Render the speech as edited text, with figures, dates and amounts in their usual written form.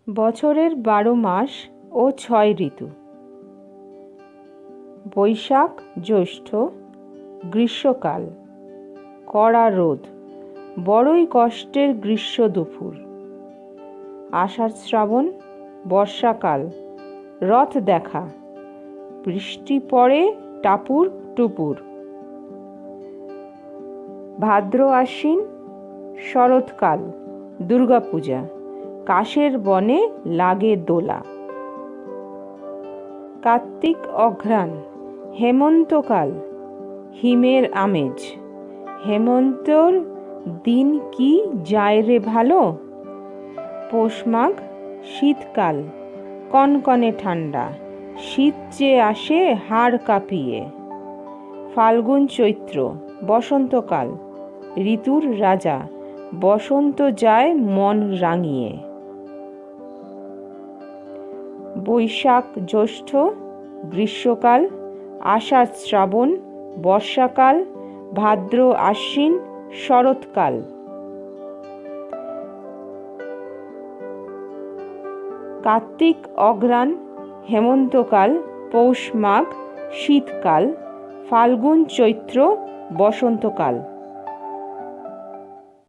বছরের 12 মাস ও 6 ঋতু। বৈশাখ জ্যৈষ্ঠ গ্রীষ্মকাল, কড়া রোদ, বড়ই কষ্টের গ্রীষ্ম দুপুর। আষাঢ় শ্রাবণ বর্ষাকাল, রথ দেখা, বৃষ্টি পড়ে টাপুর টুপুর। ভাদ্র আশ্বিন শরৎকাল, দুর্গাপূজা, কাশের বনে লাগে দোলা। কার্তিক অঘ্রাণ হেমন্তকাল, হিমের আমেজ, হেমন্তর দিন কি যায় রে ভালো। পৌষ মাঘ শীতকাল, কনকনে ঠান্ডা, শীত চেয়ে আসে হাড় কাঁপিয়ে। ফাল্গুন চৈত্র বসন্তকাল, ঋতুর রাজা, বসন্ত যায় মন রাঙিয়ে। বৈশাখ জ্যৈষ্ঠ গ্রীষ্মকাল, আষাঢ় শ্রাবণ বর্ষাকাল, ভাদ্র আশ্বিন শরৎকাল। কার্তিক অঘ্রাণ হেমন্তকাল, পৌষ মাঘ শীতকাল, ফাল্গুন চৈত্র বসন্তকাল।